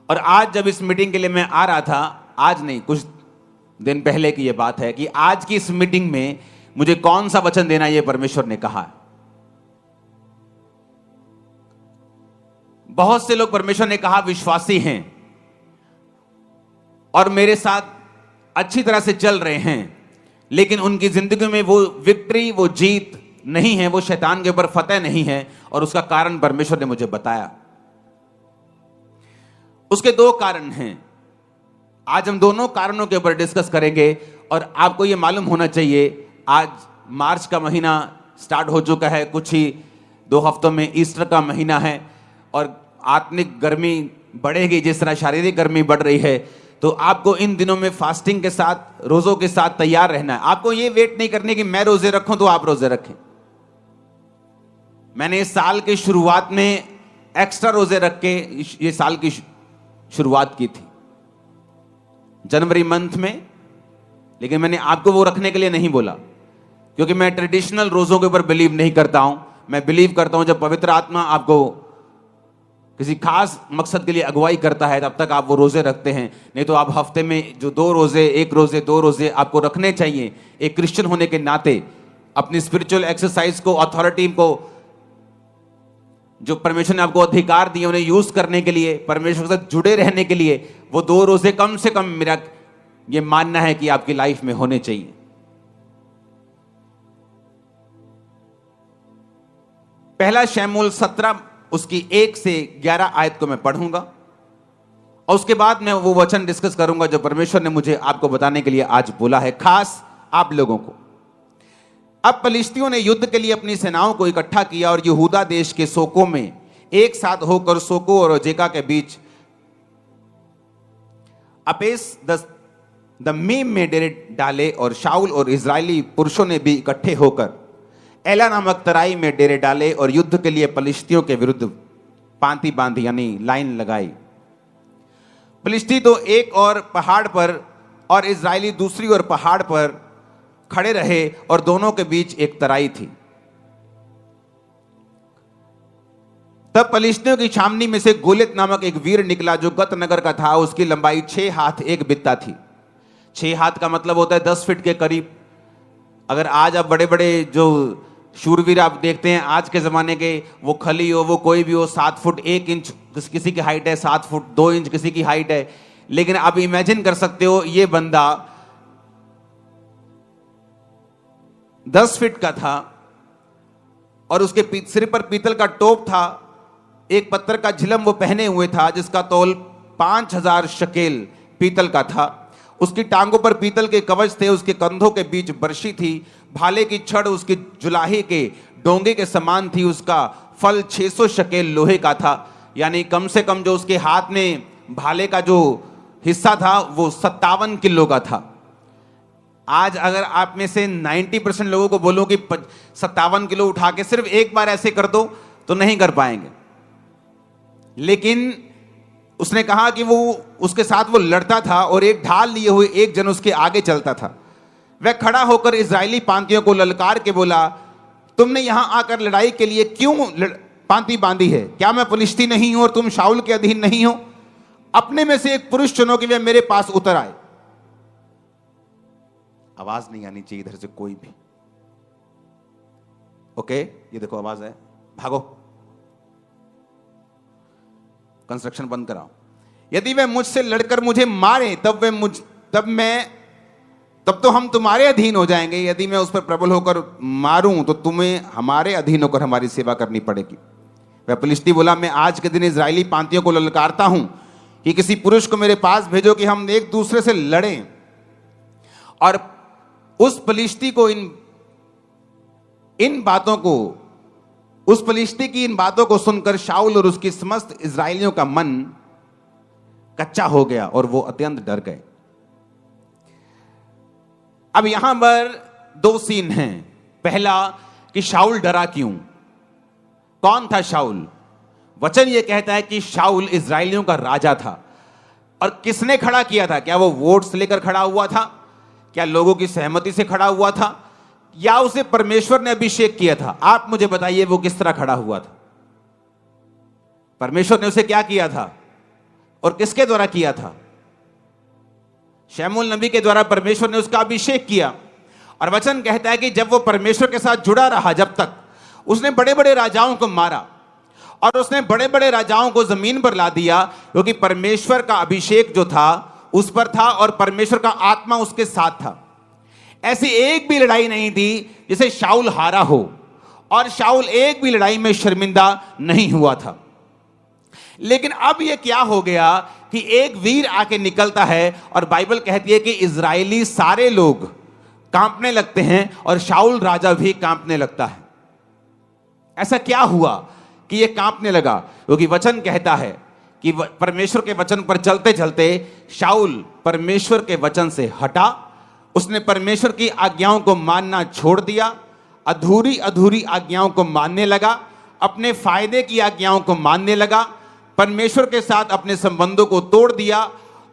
और आज जब इस मीटिंग के लिए मैं आ रहा था, आज नहीं कुछ दिन पहले की ये बात है कि आज की इस मीटिंग में मुझे कौन सा वचन देना ये परमेश्वर ने कहा। बहुत से लोग परमेश्वर ने कहा विश्वासी हैं और मेरे साथ अच्छी तरह से चल रहे हैं, लेकिन उनकी जिंदगी में वो विक्ट्री, वो जीत नहीं है, वो शैतान के ऊपर फतेह नहीं है। और उसका कारण परमेश्वर ने मुझे बताया। उसके दो कारण हैं। आज हम दोनों कारणों के ऊपर डिस्कस करेंगे। और आपको ये मालूम होना चाहिए, आज मार्च का महीना स्टार्ट हो चुका है, कुछ ही 2 हफ्तों में ईस्टर का महीना है और आत्मिक गर्मी बढ़ेगी। जिस तरह शारीरिक गर्मी बढ़ रही है, तो आपको इन दिनों में फास्टिंग के साथ, रोजों के साथ तैयार रहना है। आपको ये वेट नहीं करनी कि मैं रोजे रखूं तो आप रोजे रखें। मैंने इस साल की शुरुआत में एक्स्ट्रा रोजे रख के ये साल की शुरुआत की थी जनवरी मंथ में, लेकिन मैंने आपको वो रखने के लिए नहीं बोला, क्योंकि मैं ट्रेडिशनल रोजों के ऊपर बिलीव नहीं करता हूं। मैं बिलीव करता हूं जब पवित्र आत्मा आपको किसी खास मकसद के लिए अगुवाई करता है, तब तक आप वो रोजे रखते हैं। नहीं तो आप हफ्ते में जो 2 रोजे, 1 रोजे, 2 रोजे आपको रखने चाहिए। एक क्रिश्चियन होने के नाते अपनी स्पिरिचुअल एक्सरसाइज को, अथॉरिटी को, जो परमेश्वर ने आपको अधिकार दिए उन्हें यूज करने के लिए, परमेश्वर के साथ जुड़े रहने के लिए, वो 2 रोजे कम से कम मेरा ये मानना है कि आपकी लाइफ में होने चाहिए। पहला शमूएल 17 उसकी 1 से 11 आयत को मैं पढ़ूंगा और उसके बाद मैं वो वचन डिस्कस करूंगा जो परमेश्वर ने मुझे आपको बताने के लिए आज बोला है, खास आप लोगों को। अब पलिश्तियों ने युद्ध के लिए अपनी सेनाओं को इकट्ठा किया और यहूदा देश के सोको में एक साथ होकर सोको और अजेका के बीच अपेस दमीम में डेरे डाले। और शाऊल और इजरायली पुरुषों ने भी इकट्ठे होकर एला नामक तराई में डेरे डाले और युद्ध के लिए पलिश्तियों के विरुद्ध पांति बांधी, यानी लाइन लगाई। पलिश्ती तो एक और पहाड़ पर और इजरायली दूसरी ओर पहाड़ पर खड़े रहे और दोनों के बीच एक तराई थी। तब पलिश्तियों की छावनी में से गोलियत नामक एक वीर निकला जो गत नगर का था। उसकी लंबाई 6 हाथ 1 बित्ता थी। 6 हाथ का मतलब होता है 10 फीट के करीब। अगर आज आप बड़े बड़े जो शूरवीर आप देखते हैं आज के जमाने के, वो खली हो, वो कोई भी हो, 7 फुट 1 इंच किसी की हाइट है, 7 फुट 2 इंच किसी की हाइट है। लेकिन आप इमेजिन कर सकते हो ये बंदा 10 फीट का था और उसके सिर पर पीतल का टोप था। एक पत्थर का झिलम वो पहने हुए था जिसका तौल 5000 शकेल पीतल का था। उसकी टांगों पर पीतल के कवच थे, उसके कंधों के बीच बर्शी थी। भाले की छड़ उसकी जुलाहे के डोंगे के समान थी। उसका फल 600 शकेल लोहे का था, यानी कम से कम जो उसके हाथ में भाले का जो हिस्सा था वो 57 किलो का था। आज अगर आप में से 90% लोगों को बोलो कि 57 किलो उठा के सिर्फ एक बार ऐसे कर दो तो नहीं कर पाएंगे। लेकिन उसने कहा कि वो उसके साथ वो लड़ता था और एक ढाल लिए हुए एक जन उसके आगे चलता था। वह खड़ा होकर इजरायली पांतियों को ललकार के बोला, तुमने यहां आकर लड़ाई के लिए क्यों पांति बांधी है? क्या मैं पलिश्ती नहीं हूं और तुम शाऊल के अधीन नहीं हो? अपने में से एक पुरुष चुनो कि वह मेरे पास उतर आए। आवाज नहीं आनी चाहिए इधर से कोई भी। ओके, ये देखो आवाज है, भागो, कंस्ट्रक्शन बंद कराओ। यदि वह मुझसे लड़कर मुझे मारे तब तो हम तुम्हारे अधीन हो जाएंगे। यदि मैं उस पर प्रबल होकर मारूं तो तुम्हें हमारे अधीन होकर हमारी सेवा करनी पड़ेगी। वह पलिश्ती बोला, मैं आज के दिन इजरायली पांतियों को ललकारता हूं कि किसी पुरुष को मेरे पास भेजो कि हम एक दूसरे से लड़ें। और उस पलिश्ती को उस पलिश्ती की इन बातों को सुनकर शाऊल और उसकी समस्त इजरायलियों का मन कच्चा हो गया और वो अत्यंत डर गए। अब यहां पर 2 सीन हैं। पहला कि शाऊल डरा क्यों? कौन था शाऊल? वचन यह कहता है कि शाऊल इजरायलियों का राजा था। और किसने खड़ा किया था? क्या वो वोट्स लेकर खड़ा हुआ था? क्या लोगों की सहमति से खड़ा हुआ था? या उसे परमेश्वर ने अभिषेक किया था? आप मुझे बताइए वो किस तरह खड़ा हुआ था? परमेश्वर ने उसे क्या किया था? और किसके द्वारा किया था? शमूएल नबी के द्वारा परमेश्वर ने उसका अभिषेक किया। और वचन कहता है कि जब वो परमेश्वर के साथ जुड़ा रहा, जब तक उसने बड़े बड़े राजाओं को मारा और उसने बड़े बड़े राजाओं को जमीन पर ला दिया, क्योंकि परमेश्वर का अभिषेक जो था उस पर था और परमेश्वर का आत्मा उसके साथ था। ऐसी एक भी लड़ाई नहीं थी जिसे शाऊल हारा हो, और शाऊल एक भी लड़ाई में शर्मिंदा नहीं हुआ था। लेकिन अब यह क्या हो गया कि एक वीर आके निकलता है और बाइबल कहती है कि इजरायली सारे लोग कांपने लगते हैं और शाऊल राजा भी कांपने लगता है। ऐसा क्या हुआ कि यह कांपने लगा? क्योंकि वचन कहता है कि परमेश्वर के वचन पर चलते चलते शाऊल परमेश्वर के वचन से हटा। उसने परमेश्वर की आज्ञाओं को मानना छोड़ दिया, अधूरी अधूरी आज्ञाओं को मानने लगा, अपने फायदे की आज्ञाओं को मानने लगा, परमेश्वर के साथ अपने संबंधों को तोड़ दिया।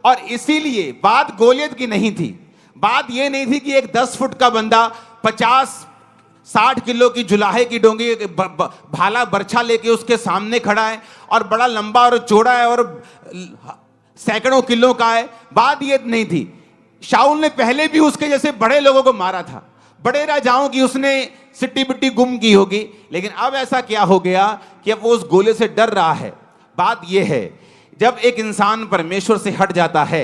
और इसीलिए बात गोलियत की नहीं थी, बात यह नहीं थी कि एक 10 फुट का बंदा 50-60 किलो की जुलाहे की डोंगी भाला बर्छा लेके उसके सामने खड़ा है और बड़ा लंबा और चौड़ा है और सैकड़ों किलो का है। बात यह नहीं थी। शाऊल ने पहले भी उसके जैसे बड़े लोगों को मारा था, बड़े राजाओं की उसने सिट्टी बिट्टी गुम की होगी, लेकिन अब ऐसा क्या हो गया कि अब वो उस गोले से डर रहा है। बात यह है, जब एक इंसान परमेश्वर से हट जाता है,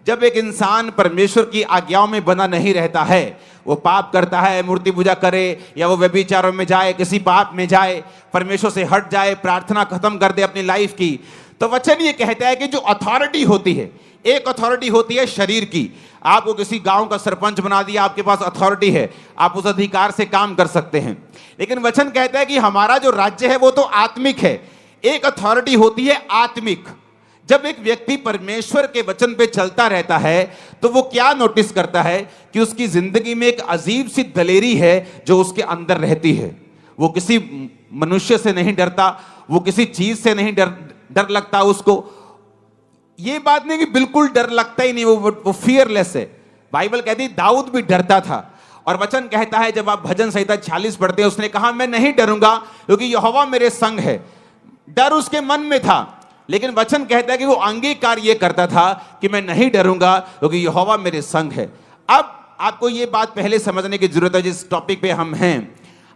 जब एक इंसान परमेश्वर की आज्ञाओं में बना नहीं रहता है, वो पाप करता है, मूर्ति पूजा करे या वो व्यभिचारों में जाए, किसी पाप में जाए, परमेश्वर से हट जाए, प्रार्थना खत्म कर दे अपनी लाइफ की, तो वचन ये कहता है कि जो अथॉरिटी होती है, एक अथॉरिटी होती है शरीर की। आपको किसी गांव का सरपंच बना दिया, आपके पास अथॉरिटी है, आप उस अधिकार से काम कर सकते हैं। लेकिन वचन कहता है कि हमारा जो राज्य है वो तो आत्मिक है। एक अथॉरिटी होती है आत्मिक। जब एक व्यक्ति परमेश्वर के वचन पे चलता रहता है तो वो क्या नोटिस करता है कि उसकी जिंदगी में एक अजीब सी दलेरी है जो उसके अंदर रहती है। वो किसी मनुष्य से नहीं डरता, वो किसी चीज से नहीं डर लगता उसको। ये बात नहीं कि बिल्कुल डर लगता ही नहीं, वो फियरलेस है। बाइबल कहती है दाऊद भी डरता था। और वचन कहता है, जब आप भजन संहिता 46 पढ़ते हैं, उसने कहा मैं नहीं डरूंगा क्योंकि यहोवा मेरे संग है। डर उसके मन में था, लेकिन वचन कहता है कि वो अंगीकार ये करता था कि मैं नहीं डरूंगा क्योंकि यहोवा मेरे संग है। अब आपको ये बात पहले समझने की जरूरत है जिस टॉपिक पे हम हैं।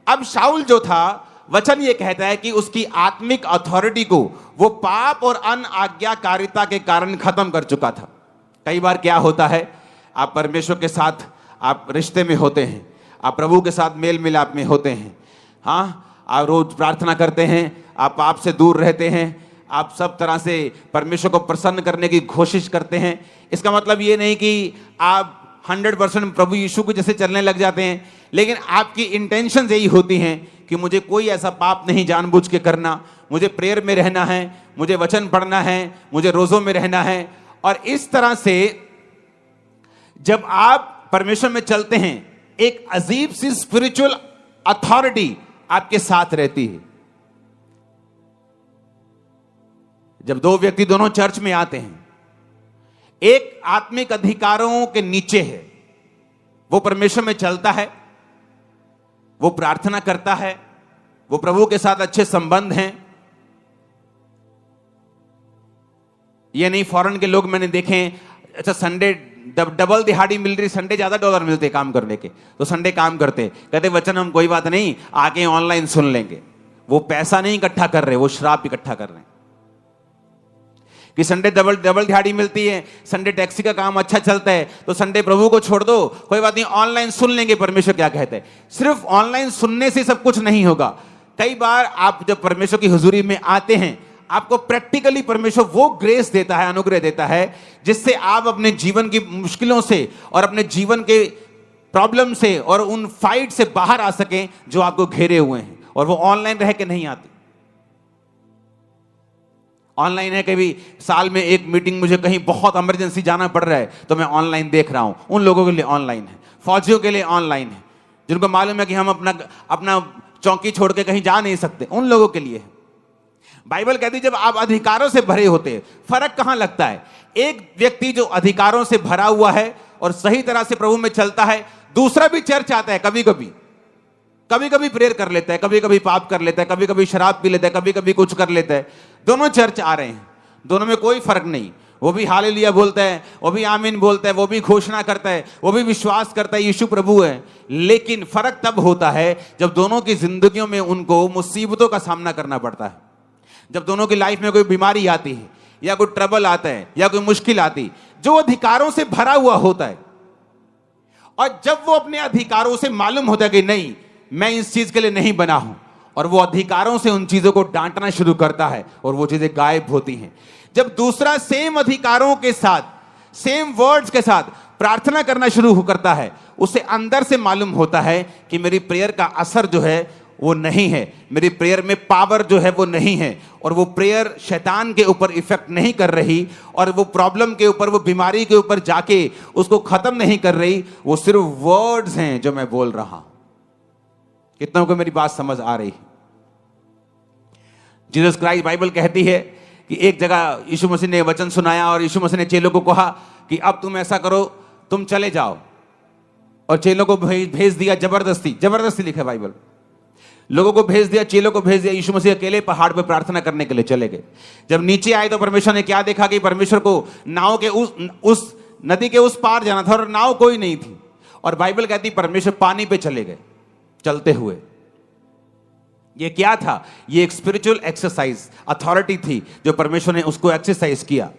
अब शाऊल जो था, वचन ये कहता है कि उसकी आत्मिक अथॉरिटी को वो पाप और अनाज्ञाकारिता के कारण खत्म कर चुका था। कई बार क्या होता है, आप परमेश्वर के साथ आप रिश्ते में होते हैं, आप प्रभु के साथ मेल मिलाप में होते हैं, हाँ, आप रोज प्रार्थना करते हैं, आप पाप से दूर रहते हैं, आप सब तरह से परमेश्वर को प्रसन्न करने की कोशिश करते हैं। इसका मतलब ये नहीं कि आप 100% प्रभु यीशु को जैसे चलने लग जाते हैं, लेकिन आपकी इंटेंशन यही होती हैं कि मुझे कोई ऐसा पाप नहीं जानबूझ के करना, मुझे प्रेयर में रहना है, मुझे वचन पढ़ना है, मुझे रोज़ों में रहना है। और इस तरह से जब आप परमेश्वर में चलते हैं, एक अजीब सी स्पिरिचुअल अथॉरिटी आपके साथ रहती है। जब दो व्यक्ति दोनों चर्च में आते हैं, एक आत्मिक अधिकारों के नीचे है, वो परमेश्वर में चलता है, वो प्रार्थना करता है, वो प्रभु के साथ अच्छे संबंध हैं। ये नहीं, फॉरेन के लोग मैंने देखे, अच्छा संडे डबल दिहाड़ी मिल रही, संडे ज्यादा डॉलर मिलते काम करने के, तो संडे काम करते, कहते वचन हम कोई बात नहीं आके ऑनलाइन सुन लेंगे। वो पैसा नहीं इकट्ठा कर रहे, वो श्राप इकट्ठा कर रहे हैं कि संडे डबल दिहाड़ी मिलती है, संडे टैक्सी का काम अच्छा चलता है, तो संडे प्रभु को छोड़ दो, कोई बात नहीं ऑनलाइन सुन लेंगे परमेश्वर क्या कहते हैं। सिर्फ ऑनलाइन सुनने से सब कुछ नहीं होगा। कई बार आप जब परमेश्वर की हुजूरी में आते हैं, आपको प्रैक्टिकली परमेश्वर वो ग्रेस देता है, अनुग्रह देता है, जिससे आप अपने जीवन की मुश्किलों से और अपने जीवन के प्रॉब्लम से और उन फाइट से बाहर आ सकें जो आपको घेरे हुए हैं। और वो ऑनलाइन रह के नहीं आते। ऑनलाइन है, कभी साल में एक मीटिंग, मुझे कहीं बहुत इमरजेंसी जाना पड़ रहा है तो मैं ऑनलाइन देख रहा हूं। उन लोगों के लिए ऑनलाइन है, फौजियों के लिए ऑनलाइन है, जिनको मालूम है कि हम अपना चौकी छोड़ के कहीं जा नहीं सकते, उन लोगों के लिए है। बाइबल कहती है जब आप अधिकारों से भरे होते हैं, फर्क कहां लगता है? एक व्यक्ति जो अधिकारों से भरा हुआ है और सही तरह से प्रभु में चलता है, दूसरा भी चर्च आता है, कभी कभी प्रेयर कर लेता है, कभी कभी पाप कर लेता है, कभी कभी शराब पी लेता है, कभी कभी कुछ कर लेता है, दोनों चर्च आ रहे हैं, दोनों में कोई फर्क नहीं। वो भी हालेलुया बोलता है, वो भी आमीन बोलता है, वो भी घोषणा करता है, वो भी विश्वास करता है यीशु प्रभु है। लेकिन फर्क तब होता है जब दोनों की जिंदगियों में उनको मुसीबतों का सामना करना पड़ता है। जब दोनों की लाइफ में कोई बीमारी आती है या कोई ट्रबल आता है या कोई मुश्किल आती, जो अधिकारों से भरा हुआ होता है, और जब वो अपने अधिकारों से मालूम होता है कि नहीं, मैं इस चीज के लिए नहीं बना हूं, और वो अधिकारों से उन चीजों को डांटना शुरू करता है और वो चीजें गायब होती हैं। जब दूसरा सेम अधिकारों के साथ, सेम वर्ड्स के साथ प्रार्थना करना शुरू करता है, उसे अंदर से मालूम होता है कि मेरी प्रेयर का असर जो है वो नहीं है, मेरी प्रेयर में पावर जो है वो नहीं है, और वो प्रेयर शैतान के ऊपर इफेक्ट नहीं कर रही, और वो प्रॉब्लम के ऊपर, वो बीमारी के ऊपर जाके उसको खत्म नहीं कर रही। वो सिर्फ वर्ड्स हैं जो मैं बोल रहा हूं। कितनों को मेरी बात समझ आ रही है? जीसस क्राइस्ट, बाइबल कहती है कि एक जगह यीशु मसीह ने वचन सुनाया और यीशु मसीह ने चेलों को कहा कि अब तुम ऐसा करो, तुम चले जाओ, और चेलों को भेज दिया जबरदस्ती। जबरदस्ती लिखा है बाइबल, लोगों को भेज दिया, चेलों को भेज दिया। यीशु मसीह अकेले पहाड़ पर प्रार्थना करने के लिए चले गए। जब नीचे आए तो परमेश्वर ने क्या देखा कि परमेश्वर को नाव के उस नदी के उस पार जाना था और नाव कोई नहीं थी, और बाइबल कहती परमेश्वर पानी पे चले गए चलते हुए। ये क्या था? ये एक स्पिरिचुअल एक्सरसाइज, अथॉरिटी थी जो परमेश्वर ने उसको एक्सरसाइज किया।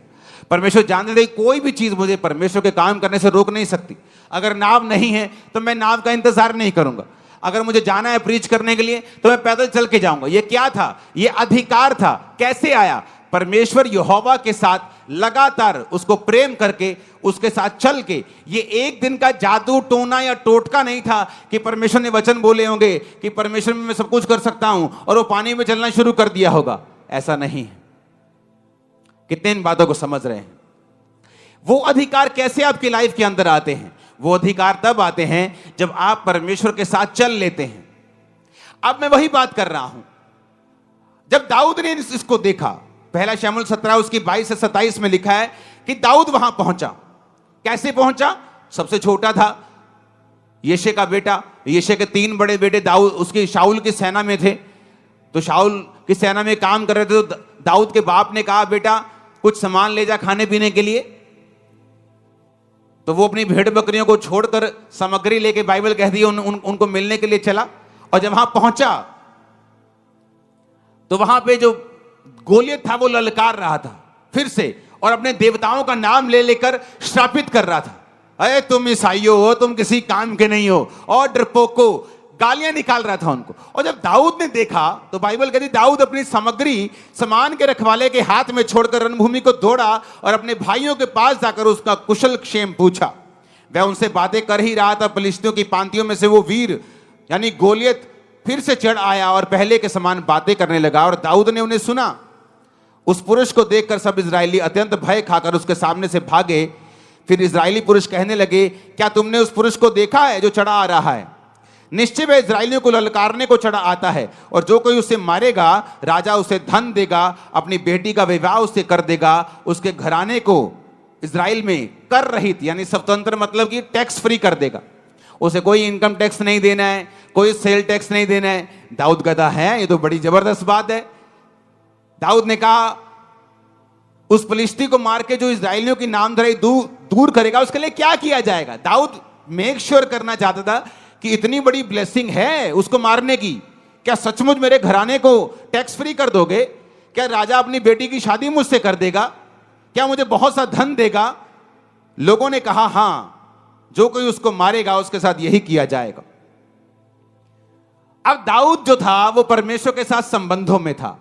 परमेश्वर जानते थे कोई भी चीज मुझे परमेश्वर के काम करने से रोक नहीं सकती। अगर नाव नहीं है तो मैं नाव का इंतजार नहीं करूंगा। अगर मुझे जाना है प्रीच करने के लिए तो मैं पैदल चल के जाऊंगा। ये क्या था? ये अधिकार था। कैसे आया? परमेश्वर यहोवा के साथ लगातार उसको प्रेम करके, उसके साथ चल के। ये एक दिन का जादू टोना या टोटका नहीं था कि परमेश्वर ने वचन बोले होंगे कि परमेश्वर में मैं सब कुछ कर सकता हूं और वो पानी में चलना शुरू कर दिया होगा। ऐसा नहीं है। कितने इन बातों को समझ रहे हैं? वो अधिकार कैसे आपकी लाइफ के अंदर आते हैं? वो अधिकार तब आते हैं जब आप परमेश्वर के साथ चल लेते हैं। अब मैं वही बात कर रहा हूं। जब दाऊद ने इसको देखा, पहला शमूएल 17 उसकी 22 से 27 में लिखा है कि दाऊद वहां पहुंचा। कैसे पहुंचा? सबसे छोटा था, यिशै का बेटा। यिशै के 3 बड़े बेटे दाऊद उसकी शाऊल की सेना में थे, तो शाऊल की सेना में काम कर रहे थे। तो दाऊद के बाप ने कहा, बेटा कुछ सामान ले जा खाने पीने के लिए। तो वो अपनी भेड़ बकरियों को छोड़कर सामग्री लेके, बाइबल कहती है उनको मिलने के लिए चला। और जब वहां पहुंचा तो वहां पे जो गोलियत था वो ललकार रहा था फिर से, और अपने देवताओं का नाम ले लेकर श्रापित कर रहा था। अरे तुम ईसाइयों हो, तुम किसी काम के नहीं हो, और डरपोको, गालियां निकाल रहा था उनको। और जब दाऊद ने देखा तो बाइबल कहती दाऊद अपनी सामग्री सामान के रखवाले के हाथ में छोड़कर रणभूमि को दौड़ा और अपने भाइयों के पास जाकर उसका कुशल क्षेम पूछा। वह उनसे बातें कर ही रहा था, फिलिस्तियों की पांतियों में से वो वीर यानी गोलियत फिर से चढ़ आया और पहले के समान बातें करने लगा, और दाऊद ने उन्हें सुना। उस पुरुष को देखकर सब इजरायली अत्यंत भय खाकर उसके सामने से भागे। फिर इजरायली पुरुष कहने लगे, क्या तुमने उस पुरुष को देखा है जो चढ़ा आ रहा है? निश्चय वह इजरायलियों को ललकारने को चढ़ा आता है, और जो कोई उसे मारेगा राजा उसे धन देगा, अपनी बेटी का विवाह उससे कर देगा, उसके घराने को इजराइल में कर रहित यानी स्वतंत्र मतलब कि टैक्स फ्री कर देगा। उसे कोई इनकम टैक्स नहीं देना है, कोई सेल टैक्स नहीं देना है। दाऊद कहता है ये तो बड़ी जबरदस्त बात है। दाऊद ने कहा उस फिलिस्ती को मार के जो इजरायलियों की नामधराई दूर करेगा उसके लिए क्या किया जाएगा। दाऊद मेक श्योर करना चाहता था कि इतनी बड़ी ब्लेसिंग है उसको मारने की, क्या सचमुच मेरे घराने को टैक्स फ्री कर दोगे? क्या राजा अपनी बेटी की शादी मुझसे कर देगा? क्या मुझे बहुत सा धन देगा? लोगों ने कहा हां, जो कोई उसको मारेगा उसके साथ यही किया जाएगा। अब दाऊद जो था वो परमेश्वर के साथ संबंधों में था,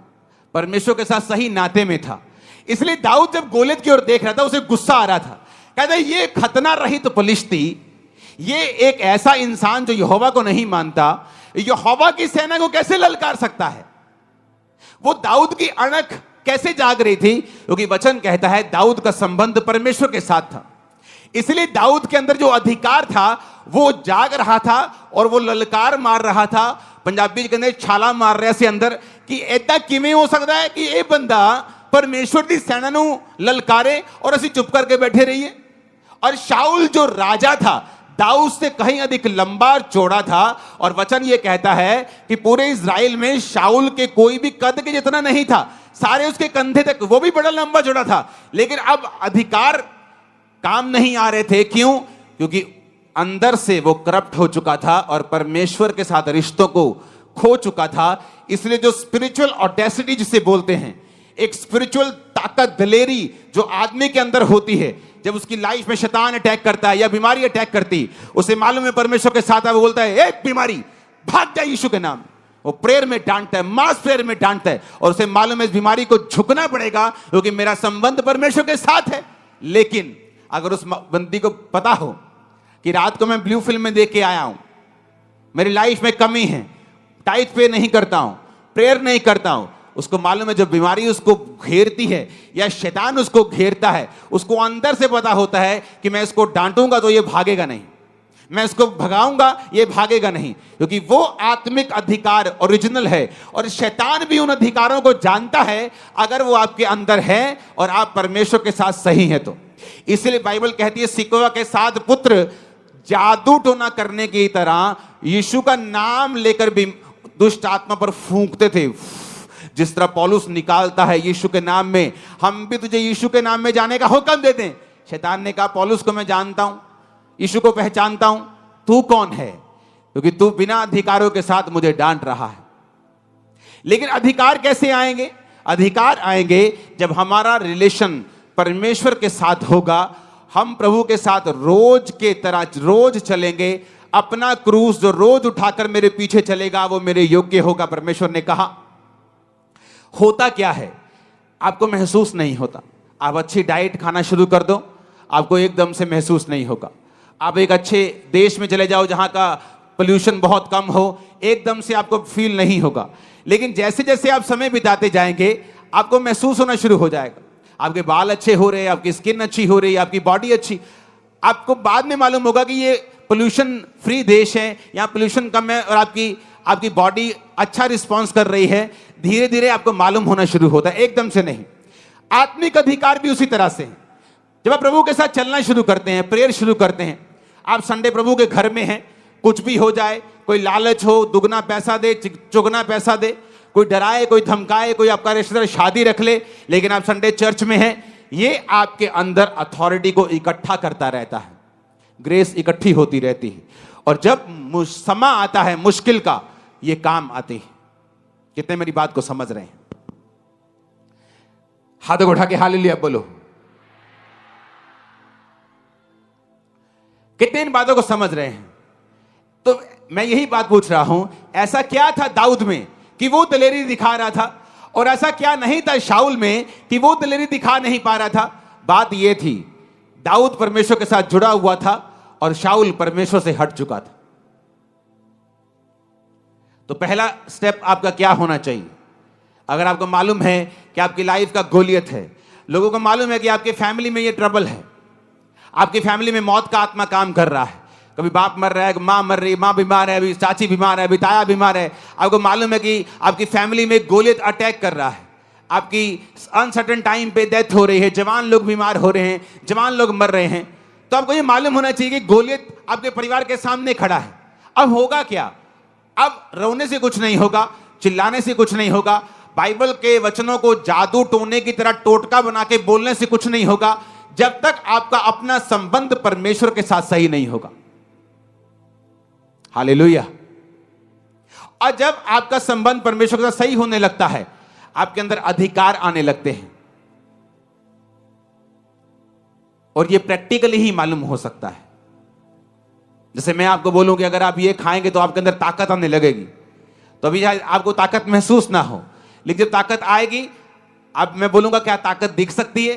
परमेश्वर के साथ सही नाते में था। इसलिए दाऊद जब गोलियत की ओर देख रहा था उसे गुस्सा आ रहा था। कहता है ये खतना रहित फिलिस्ती, ये एक ऐसा इंसान जो यहोवा को नहीं मानता, यहोवा की सेना को कैसे ललकार सकता है? वो दाऊद की अणख कैसे जाग रही थी? क्योंकि वचन कहता है दाऊद का संबंध परमेश्वर के साथ था। इसलिए दाऊद के अंदर जो अधिकार था वो जाग रहा था और वो ललकार मार रहा था। पंजाबी के अंदर छाला मार रहा से अंदर कि ऐसा किमें हो सकता है कि ये बंदा परमेश्वर की सेना नू ललकारे और असी चुप करके बैठे रहिए। और शाऊल जो राजा था दाऊद से कहीं अधिक लंबा चौड़ा था, और वचन ये कहता है कि पूरे इज़राइल में शाऊल के कोई भी कद के जितना नहीं था। सारे उसके कंधे तक, वो भी बड़ा लंबा चौड़ा था, लेकिन अब अधिकार काम नहीं आ रहे थे। क्यों? क्योंकि अंदर से वो करप्ट हो चुका था और परमेश्वर के साथ रिश्तों को खो चुका था। इसलिए जो स्पिरिचुअल ऑडेसिटी जिसे बोलते हैं, एक स्पिरिचुअल ताकत, दलेरी जो आदमी के अंदर होती है, जब उसकी लाइफ में शैतान अटैक करता है या बीमारी अटैक करती, उसे मालूम है परमेश्वर के साथ है, वो बोलता है ए बीमारी भाग जा यीशु के नाम। वो प्रेयर में डांटता है, मास प्रेयर में डांटता है, और उसे मालूम है इस बीमारी को झुकना पड़ेगा क्योंकि मेरा संबंध परमेश्वर के साथ है। लेकिन अगर उस बंदी को पता हो कि रात को मैं ब्लू फिल्म में देख के आया हूं, मेरी लाइफ में कमी है, टाइट पे नहीं करता हूं, प्रेयर नहीं करता हूं, उसको मालूम है जब बीमारी उसको घेरती है या शैतान उसको घेरता है, उसको अंदर से पता होता है कि मैं इसको डांटूंगा तो ये भागेगा नहीं, मैं इसको भगाऊंगा ये भागेगा नहीं, क्योंकि वो आत्मिक अधिकार ओरिजिनल है। और शैतान भी उन अधिकारों को जानता है अगर वो आपके अंदर है और आप परमेश्वर के साथ सही हैं तो। इसलिए बाइबल कहती है सिकोवा के 7 पुत्र जादू टोना करने की तरह यीशु का नाम लेकर भी दुष्ट आत्मा पर फूंकते थे। जिस तरह पौलुस निकालता है यीशु के नाम में, हम भी तुझे यीशु के नाम में जाने का हुक्म दे दें। शैतान ने कहा पौलुस को मैं जानता हूं, यीशु को पहचानता हूं, तू कौन है? क्योंकि तू बिना अधिकारों के साथ मुझे डांट रहा है। लेकिन अधिकार कैसे आएंगे? अधिकार आएंगे जब हमारा रिलेशन परमेश्वर के साथ होगा। हम प्रभु के साथ रोज के तरह रोज चलेंगे। अपना क्रूस जो रोज उठाकर मेरे पीछे चलेगा वो मेरे योग्य होगा, परमेश्वर ने कहा। होता क्या है? आपको महसूस नहीं होता। आप अच्छी डाइट खाना शुरू कर दो, आपको एकदम से महसूस नहीं होगा। आप एक अच्छे देश में चले जाओ जहां का पोल्यूशन बहुत कम हो, एकदम से आपको फील नहीं होगा। लेकिन जैसे जैसे आप समय बिताते जाएंगे आपको महसूस होना शुरू हो जाएगा। आपके बाल अच्छे हो रहे हैं, आपकी स्किन अच्छी हो रही है, आपकी बॉडी अच्छी। आपको बाद में मालूम होगा कि ये पोल्यूशन फ्री देश है, यहाँ पोल्यूशन कम है और आपकी बॉडी अच्छा रिस्पॉन्स कर रही है। धीरे धीरे आपको मालूम होना शुरू होता है, एकदम से नहीं। आत्मिक अधिकार भी उसी तरह से है। जब आप प्रभु के साथ चलना शुरू करते हैं, प्रेयर शुरू करते हैं, आप संडे प्रभु के घर में हैं, कुछ भी हो जाए, कोई लालच हो, दुगना पैसा दे, चुगना पैसा दे, कोई डराए, कोई धमकाए, कोई आपका रिश्तेदार शादी रख ले, लेकिन आप संडे चर्च में हैं, ये आपके अंदर अथॉरिटी को इकट्ठा करता रहता है। ग्रेस इकट्ठी होती रहती है, और जब समय आता है मुश्किल का, ये काम आती है। कितने मेरी बात को समझ रहे हैं? हाथों को उठा के हालेलुया बोलो। कितने इन बातों को समझ रहे हैं? तो मैं यही बात पूछ रहा हूं, ऐसा क्या था दाऊद में कि वो दलेरी दिखा रहा था, और ऐसा क्या नहीं था शाऊल में कि वो दलेरी दिखा नहीं पा रहा था? बात ये थी, दाऊद परमेश्वर के साथ जुड़ा हुआ था और शाऊल परमेश्वर से हट चुका था। तो पहला स्टेप आपका क्या होना चाहिए? अगर आपको मालूम है कि आपकी लाइफ का गोलियत है, लोगों को मालूम है कि आपके फैमिली में ये ट्रबल है, आपकी फैमिली में मौत का आत्मा काम कर रहा है, कभी बाप मर रहा है, मां मर रही है, मां बीमार है, अभी चाची बीमार है, अभी ताया बीमार है, आपको मालूम है कि आपकी फैमिली में गोलियत अटैक कर रहा है, आपकी अनसर्टेन टाइम पे डेथ हो रही है, जवान लोग बीमार हो रहे हैं, जवान लोग मर रहे हैं, तो आपको ये मालूम होना चाहिए कि गोलियत आपके परिवार के सामने खड़ा है। अब होगा क्या? अब रोने से कुछ नहीं होगा, चिल्लाने से कुछ नहीं होगा, बाइबल के वचनों को जादू टोने की तरह टोटका बना के बोलने से कुछ नहीं होगा, जब तक आपका अपना संबंध परमेश्वर के साथ सही नहीं होगा। हालेलुया। और जब आपका संबंध परमेश्वर के साथ सही होने लगता है, आपके अंदर अधिकार आने लगते हैं, और यह प्रैक्टिकली ही मालूम हो सकता है। जैसे मैं आपको बोलूं कि अगर आप ये खाएंगे तो आपके अंदर ताकत आने लगेगी, तो अभी आपको ताकत महसूस ना हो, लेकिन जब ताकत आएगी, अब मैं बोलूंगा क्या ताकत दिख सकती है?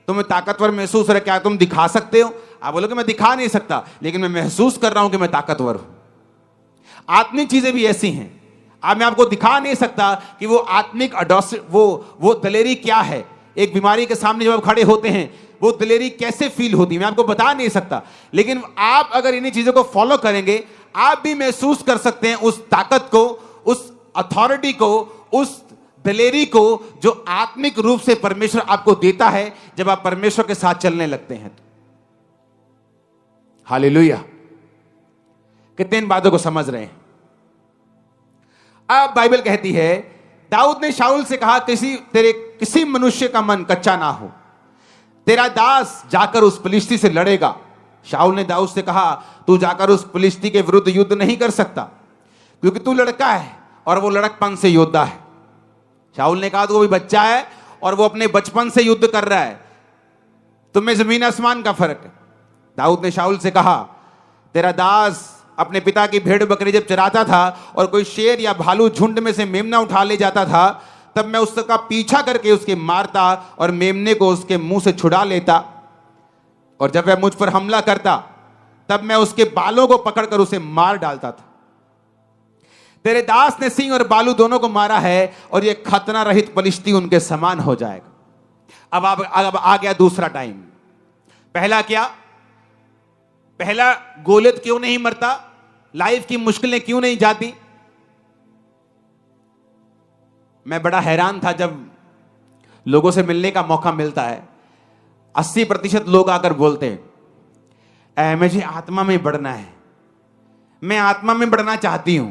तुम्हें ताकतवर महसूस हो रहा है, क्या तुम दिखा सकते हो? आप बोलोगे मैं दिखा नहीं सकता, लेकिन मैं महसूस कर रहा हूं कि मैं ताकतवर हूं। आत्मिक चीजें भी ऐसी हैं, मैं आपको दिखा नहीं सकता कि वो आत्मिक वो दलेरी क्या है। एक बीमारी के सामने जब आप खड़े होते हैं, वो दलेरी कैसे फील होती है, मैं आपको बता नहीं सकता, लेकिन आप अगर इन्हीं चीजों को फॉलो करेंगे, आप भी महसूस कर सकते हैं उस ताकत को, उस अथॉरिटी को, उस दलेरी को जो आत्मिक रूप से परमेश्वर आपको देता है जब आप परमेश्वर के साथ चलने लगते हैं। हालेलुया। कितने इन बातों को समझ रहे हैं? अब बाइबल कहती है दाऊद ने शाऊल से कहा, किसी मनुष्य का मन कच्चा ना हो, तेरा दास जाकर उस फिलिस्ती से लड़ेगा। शाऊल ने दाऊद से कहा, तू जाकर उस फिलिस्ती के विरुद्ध युद्ध नहीं कर सकता, क्योंकि तू लड़का है और वो लड़कपन से योद्धा है। शाऊल ने कहा, तो वो भी बच्चा है और वो अपने बचपन से युद्ध कर रहा है, तुम्हें जमीन आसमान का फर्क है। दाऊद ने शाऊल से कहा, तेरा दास अपने पिता की भेड़ बकरी जब चराता था और कोई शेर या भालू झुंड में से मेमना उठा ले जाता था, तब मैं उसका पीछा करके उसके मारता और मेमने को उसके मुंह से छुड़ा लेता, और जब वह मुझ पर हमला करता तब मैं उसके बालों को पकड़कर उसे मार डालता था। तेरे दास ने सिंह और बालू दोनों को मारा है और यह खतना रहित पलिश्ती उनके समान हो जाएगा। अब आ गया दूसरा टाइम। पहला क्या? पहला, गोलियत क्यों नहीं मरता, लाइफ की मुश्किलें क्यों नहीं जाती। मैं बड़ा हैरान था जब लोगों से मिलने का मौका मिलता है, 80% लोग आकर बोलते हैं, मुझे आत्मा में बढ़ना है, मैं आत्मा में बढ़ना चाहती हूं।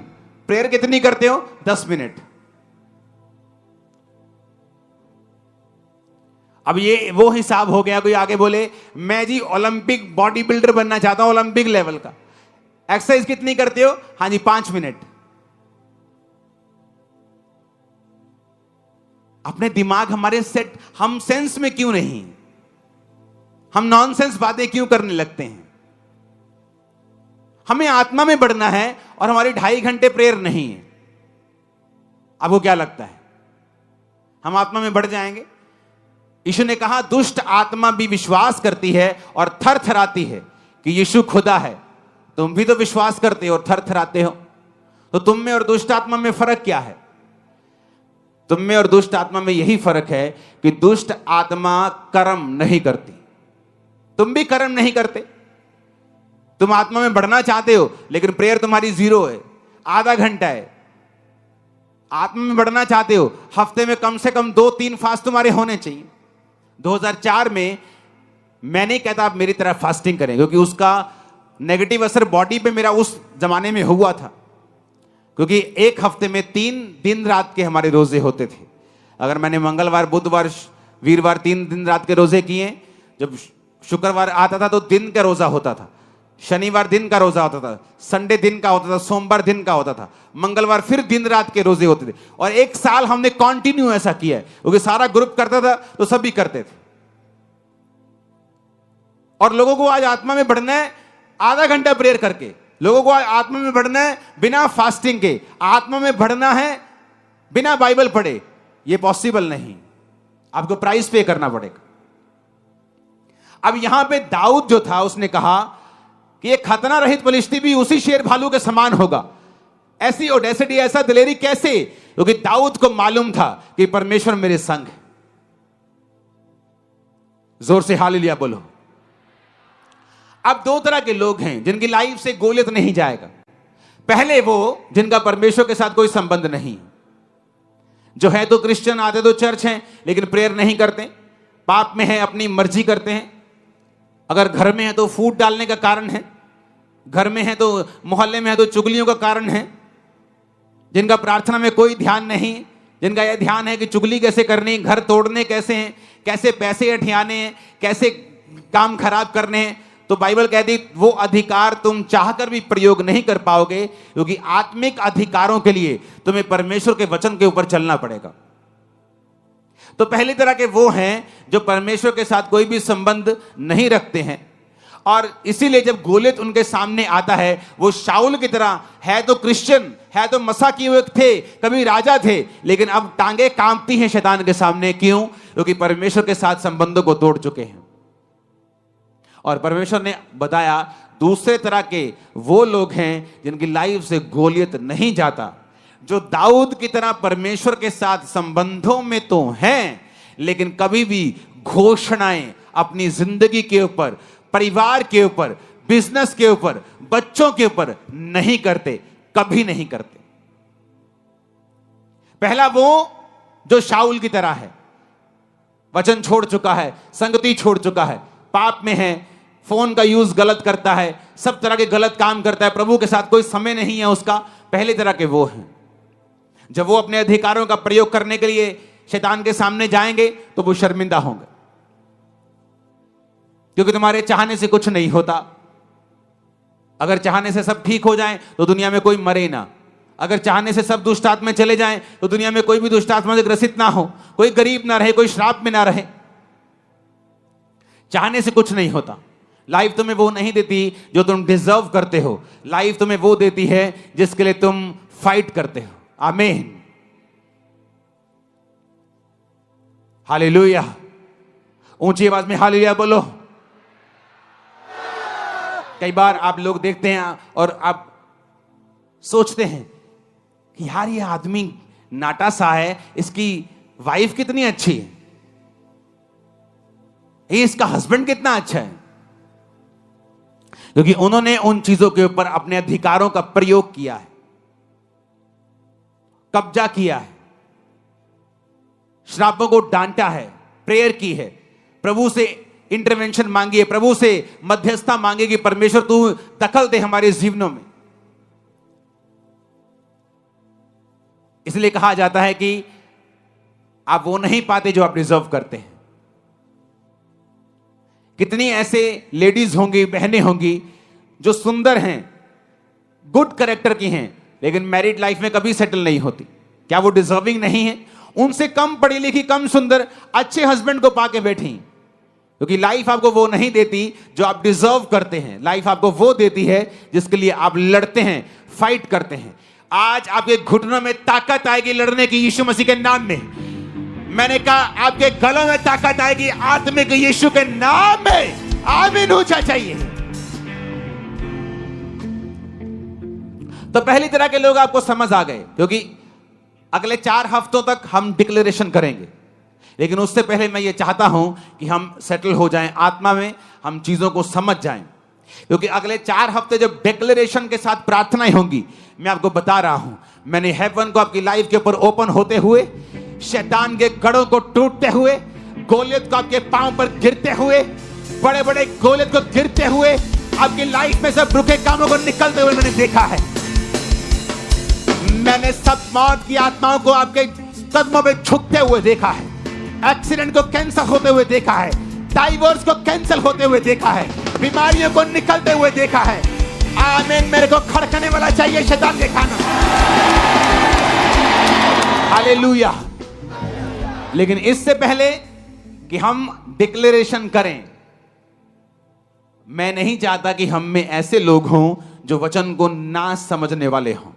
प्रेयर कितनी करते हो? 10 मिनट। अब ये वो हिसाब हो गया, कोई आगे बोले, मैं जी ओलंपिक बॉडी बिल्डर बनना चाहता हूं, ओलंपिक लेवल का। एक्सरसाइज कितनी करते हो? हाँ जी 5 मिनट। अपने दिमाग हमारे सेट, हम सेंस में क्यों नहीं, हम नॉनसेंस बातें क्यों करने लगते हैं। हमें आत्मा में बढ़ना है और हमारी 2.5 घंटे प्रेयर नहीं है। आपको क्या लगता है हम आत्मा में बढ़ जाएंगे? यीशु ने कहा, दुष्ट आत्मा भी विश्वास करती है और थर थराती है कि यीशु खुदा है। तुम भी तो विश्वास करते हो और थर थराते हो, तो तुम में और दुष्ट आत्मा में फर्क क्या है? तुम में और दुष्ट आत्मा में यही फर्क है कि दुष्ट आत्मा कर्म नहीं करती, तुम भी कर्म नहीं करते। तुम आत्मा में बढ़ना चाहते हो लेकिन प्रेयर तुम्हारी 0 है, आधा घंटा है। आत्मा में बढ़ना चाहते हो, हफ्ते में कम से कम 2-3 फास्ट तुम्हारे होने चाहिए। 2004 में मैं नहीं कहता आप मेरी तरह फास्टिंग करें, क्योंकि उसका नेगेटिव असर बॉडी पे मेरा उस जमाने में हुआ था, क्योंकि एक हफ्ते में 3 दिन रात के हमारे रोजे होते थे। अगर मैंने मंगलवार, बुधवार, वीरवार 3 दिन रात के रोजे किए, जब शुक्रवार आता था तो दिन का रोजा होता था, शनिवार दिन का रोजा होता था, संडे दिन का होता था, सोमवार दिन का होता था, मंगलवार फिर दिन रात के रोजे होते थे। और 1 साल हमने कंटिन्यू ऐसा किया है, क्योंकि सारा ग्रुप करता था तो सभी करते थे। और लोगों को आज आत्मा में बढ़ना है आधा घंटा प्रेयर करके, लोगों को आज आत्मा में बढ़ना है बिना फास्टिंग के, आत्मा में बढ़ना है बिना बाइबल पढ़े, यह पॉसिबल नहीं। आपको प्राइस पे करना पड़ेगा। अब यहां पे दाऊद जो था उसने कहा कि ये खतना रहित फिलिस्ती भी उसी शेर भालू के समान होगा। ऐसी ओडेसिटी, ऐसा दिलेरी कैसे? क्योंकि दाऊद को मालूम था कि परमेश्वर मेरे संग है। जोर से हालेलुया बोलो। अब 2 तरह के लोग हैं जिनकी लाइफ से गोलियत नहीं जाएगा। पहले वो जिनका परमेश्वर के साथ कोई संबंध नहीं, जो है तो क्रिश्चियन, आते तो चर्च हैं लेकिन प्रेयर नहीं करते, पाप में है, अपनी मर्जी करते हैं। अगर घर में है तो फूट डालने का कारण है, घर में है तो मोहल्ले में है तो चुगलियों का कारण है। जिनका प्रार्थना में कोई ध्यान नहीं, जिनका यह ध्यान है कि चुगली कैसे करनी, घर तोड़ने कैसे हैं, कैसे पैसे अठियाने हैं, कैसे काम खराब करने हैं, तो बाइबल कहती वो अधिकार तुम चाहकर भी प्रयोग नहीं कर पाओगे, क्योंकि आत्मिक अधिकारों के लिए तुम्हें परमेश्वर के वचन के ऊपर चलना पड़ेगा। तो पहली तरह के वो हैं जो परमेश्वर के साथ कोई भी संबंध नहीं रखते हैं, और इसीलिए जब गोलियत उनके सामने आता है, वो शाऊल की तरह है तो क्रिश्चियन, है तो मसा किए हुए थे, कभी राजा थे, लेकिन अब टांगे कांपती हैं शैतान के सामने। क्यों? क्योंकि परमेश्वर के साथ संबंधों को तोड़ चुके हैं। और परमेश्वर ने बताया दूसरे तरह के वो लोग हैं जिनकी लाइफ से गोलियत नहीं जाता, जो दाऊद की तरह परमेश्वर के साथ संबंधों में तो हैं लेकिन कभी भी घोषणाएं अपनी जिंदगी के ऊपर, परिवार के ऊपर, बिजनेस के ऊपर, बच्चों के ऊपर नहीं करते, कभी नहीं करते। पहला वो जो शाऊल की तरह है, वचन छोड़ चुका है, संगति छोड़ चुका है, पाप में है, फोन का यूज गलत करता है, सब तरह के गलत काम करता है, प्रभु के साथ कोई समय नहीं है उसका। पहले तरह के वो हैं। जब वो अपने अधिकारों का प्रयोग करने के लिए शैतान के सामने जाएंगे तो वो शर्मिंदा होंगे, क्योंकि तुम्हारे चाहने से कुछ नहीं होता। अगर चाहने से सब ठीक हो जाए तो दुनिया में कोई मरे ना। अगर चाहने से सब दुष्ट आत्मा चले जाएं तो दुनिया में कोई भी दुष्ट आत्मा से ग्रसित ना हो, कोई गरीब ना रहे, कोई श्राप में ना रहे। चाहने से कुछ नहीं होता। लाइफ तुम्हें वो नहीं देती जो तुम डिजर्व करते हो, लाइफ तुम्हें वो देती है जिसके लिए तुम फाइट करते हो। आमीन, हालेलुया। ऊंची आवाज में हालेलुया बोलो। कई बार आप लोग देखते हैं और आप सोचते हैं कि यार ये आदमी नाटा सा है, इसकी वाइफ कितनी अच्छी है, ये इसका हस्बैंड कितना अच्छा है, क्योंकि उन्होंने उन चीजों के ऊपर अपने अधिकारों का प्रयोग किया है, कब्जा किया है, श्रापों को डांटा है, प्रेयर की है, प्रभु से इंटरवेंशन मांगी है, प्रभु से मध्यस्थता मांगी कि परमेश्वर तू दखल दे हमारे जीवनों में। इसलिए कहा जाता है कि आप वो नहीं पाते जो आप डिजर्व करते हैं। कितनी ऐसे लेडीज होंगी, बहनें होंगी जो सुंदर हैं, गुड कैरेक्टर की हैं, लेकिन मैरिड लाइफ में कभी सेटल नहीं होती। क्या वो डिजर्विंग नहीं है? उनसे कम पढ़ी लिखी, कम सुंदर, अच्छे हस्बैंड को पाके बैठी, क्योंकि लाइफ आपको वो नहीं देती जो आप डिजर्व करते हैं। लाइफ आपको वो देती है जिसके लिए आप लड़ते हैं, फाइट करते हैं। आज आपके घुटनों में ताकत आएगी लड़ने की, यीशु मसीह के नाम में। मैंने कहा आपके गलों में ताकत आएगी आत्मिक यीशु के नाम में। आमीन ऊंचा चाहिए। तो पहली तरह के लोग आपको समझ आ गए, क्योंकि अगले 4 हफ्तों तक हम डिक्लेरेशन करेंगे। लेकिन उससे पहले मैं ये चाहता हूं कि हम सेटल हो जाएं आत्मा में, हम चीजों को समझ जाएं, क्योंकि अगले 4 हफ्ते जब डिक्लेरेशन के साथ प्रार्थनाएं होंगी, मैं आपको बता रहा हूं, मैंने हेवन को आपकी लाइफ के ऊपर ओपन होते हुए, शैतान के गढ़ों को टूटते हुए, गोलियत को आपके पांव पर गिरते हुए, बड़े बड़े गोलियत को गिरते हुए, आपकी लाइफ में सब रुके कामों को निकलते हुए मैंने देखा है। मैंने सब मौत की आत्माओं को आपके कदमों में झुकते हुए देखा है, एक्सीडेंट को कैंसिल होते हुए देखा है, डाइवोर्स को कैंसिल होते हुए देखा है, बीमारियों को निकलते हुए देखा है। आमीन। मेरे को खड़कने वाला चाहिए शैतान के खाना। हालेलुया। लेकिन इससे पहले कि हम डिक्लेरेशन करें, मैं नहीं चाहता कि हम में ऐसे लोग हों जो वचन को ना समझने वाले हों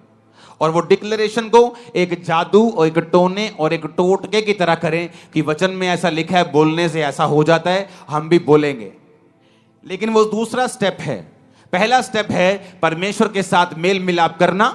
और वो डिक्लेरेशन को एक जादू और एक टोने और एक टोटके की तरह करें कि वचन में ऐसा लिखा है, बोलने से ऐसा हो जाता है, हम भी बोलेंगे। लेकिन वो दूसरा स्टेप है। पहला स्टेप है परमेश्वर के साथ मेल मिलाप करना,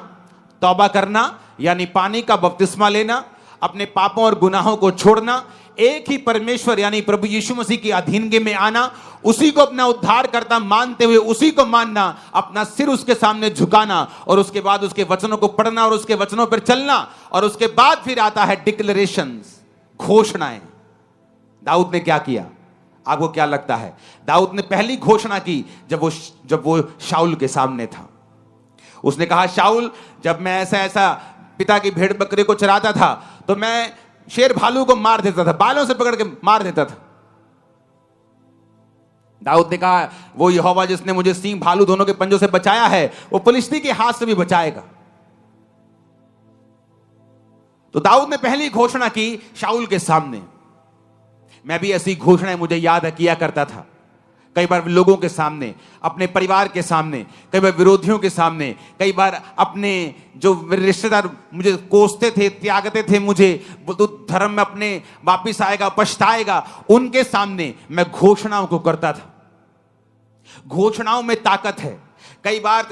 तौबा करना, यानी पानी का बपतिस्मा लेना, अपने पापों और गुनाहों को छोड़ना, एक ही परमेश्वर यानी प्रभु यीशु मसीह की अधीनगी में आना, उसी को अपना उद्धारकर्ता मानते हुए उसी को मानना, अपना सिर उसके सामने झुकाना और उसके बाद उसके वचनों को पढ़ना और उसके वचनों पर चलना। और उसके बाद फिर आता है डिक्लेरेशंस, घोषणाएं। दाऊद ने क्या किया? आपको क्या लगता है? दाऊद ने पहली घोषणा की जब वो शाऊल के सामने था। उसने कहा, शाऊल, जब मैं ऐसा पिता की भेड़ बकरी को चराता था तो मैं शेर भालू को मार देता था, बालों से पकड़ के मार देता था। दाऊद ने कहा, वो यहोवा जिसने मुझे सिंह भालू दोनों के पंजों से बचाया है, वो फिलिस्ती के हाथ से भी बचाएगा। तो दाऊद ने पहली घोषणा की शाऊल के सामने। मैं भी ऐसी घोषणाएं मुझे याद किया करता था, कई बार लोगों के सामने, अपने परिवार के सामने, कई बार विरोधियों के सामने, कई बार अपने जो रिश्तेदार मुझे कोसते थे, त्यागते थे मुझे, तो धर्म में अपने वापिस आएगा, पछताएगा, उनके सामने मैं घोषणाओं को करता था। घोषणाओं में ताकत है। कई बार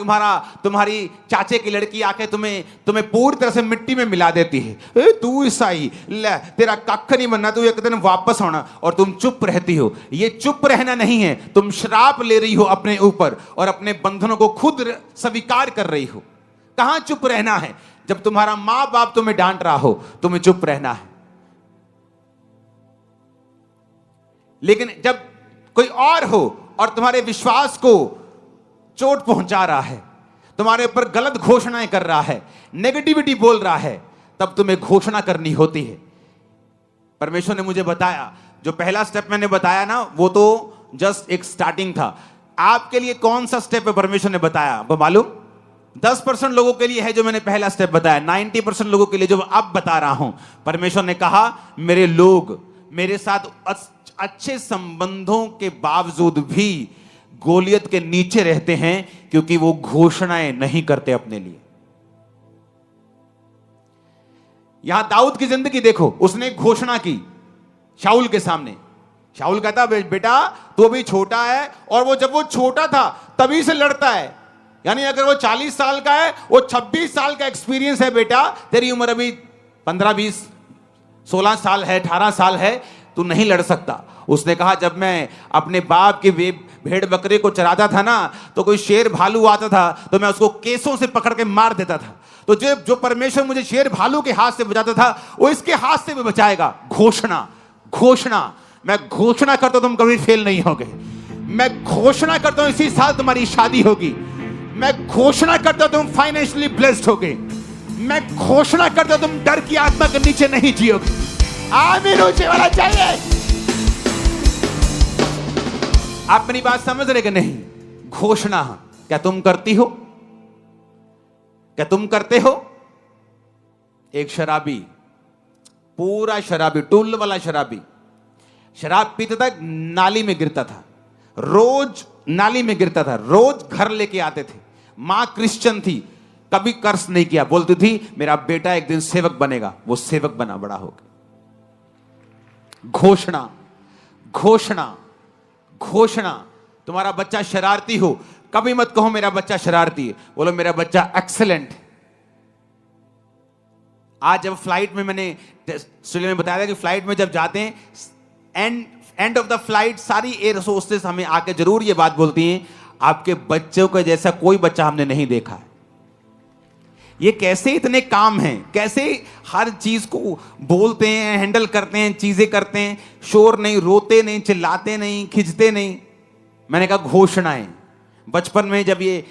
तुम्हारी चाचे की लड़की आके तुम्हें पूरी तरह से मिट्टी में मिला देती है। तू ईसाई, ले तेरा कख नहीं बनना, तू एक दिन वापस आना, और तुम चुप रहती हो। ये चुप रहना नहीं है, तुम श्राप ले रही हो अपने ऊपर और अपने बंधनों को खुद स्वीकार कर रही हो। कहां चुप रहना है? जब तुम्हारा मां बाप तुम्हें डांट रहा हो, तुम्हें चुप रहना है। लेकिन जब कोई और हो और तुम्हारे विश्वास को चोट पहुंचा रहा है, तुम्हारे ऊपर गलत घोषणाएं कर रहा है, नेगेटिविटी बोल रहा है, तब तुम्हें घोषणा करनी होती है। परमेश्वर ने मुझे बताया, जो पहला स्टेप मैंने बताया ना, वो तो जस्ट एक स्टार्टिंग था। आपके लिए कौन सा स्टेप है परमेश्वर ने बताया आपको मालूम? 10% लोगों के लिए है जो मैंने पहला स्टेप बताया, 90% लोगों के लिए जो अब बता रहा हूं। परमेश्वर ने कहा मेरे लोग मेरे साथ अच्छे संबंधों के बावजूद भी गोलियत के नीचे रहते हैं, क्योंकि वो घोषणाएं नहीं करते अपने लिए। यहां दाऊद की जिंदगी देखो, उसने एक घोषणा की शाऊल के सामने। शाऊल कहता बेटा तू अभी छोटा है, और वो जब वो छोटा था तभी से लड़ता है। यानी अगर वो 40 साल का है, वो 26 साल का एक्सपीरियंस है बेटा, तेरी उम्र अभी 15 20 16 साल है, 18 साल है, तू नहीं लड़ सकता। उसने कहा जब मैं अपने बाप के भेड़ बकरे को चराता था ना, तो कोई शेर भालू आता था तो मैं उसको केसों से पकड़ के मार देता था। तो जो परमेश्वर मुझे शेर भालू के हाथ से बचाता था, वो इसके हाथ से भी बचाएगा। घोषणा, घोषणा। मैं घोषणा करता हूं तुम कभी फेल नहीं होगे। मैं घोषणा करता हूं इसी साल तुम्हारी शादी होगी। मैं घोषणा करता हूं तुम फाइनेंशियली ब्लेस्ड होगे। मैं घोषणा करता हूं तुम डर की आत्मा के नीचे नहीं जियोगे। आमीन ऊंचे वाला चाहिए। आप मेरी बात समझ रहे कि नहीं? घोषणा क्या तुम करती हो? क्या तुम करते हो? एक शराबी, पूरा शराबी, टूल वाला शराबी, शराब पीता था, नाली में गिरता था, रोज नाली में गिरता था, रोज घर लेके आते थे। मां क्रिश्चियन थी, कभी कर्ज नहीं किया, बोलती थी मेरा बेटा एक दिन सेवक बनेगा। वो सेवक बना, बड़ा हो गया। घोषणा, घोषणा, घोषणा। तुम्हारा बच्चा शरारती हो, कभी मत कहो मेरा बच्चा शरारती है, बोलो मेरा बच्चा एक्सेलेंट है। आज जब फ्लाइट में, मैंने ऑस्ट्रेलिया में बताया था कि फ्लाइट में जब जाते हैं, एंड ऑफ द फ्लाइट सारी एयर होस्टेस हमें आके जरूर ये बात बोलती हैं, आपके बच्चों के जैसा कोई बच्चा हमने नहीं देखा है। ये कैसे इतने काम हैं, कैसे हर चीज को बोलते हैं, हैंडल करते हैं, चीजें करते हैं, शोर नहीं, रोते नहीं, चिल्लाते नहीं, खिंचते नहीं। मैंने कहा घोषणाएं। बचपन में जब ये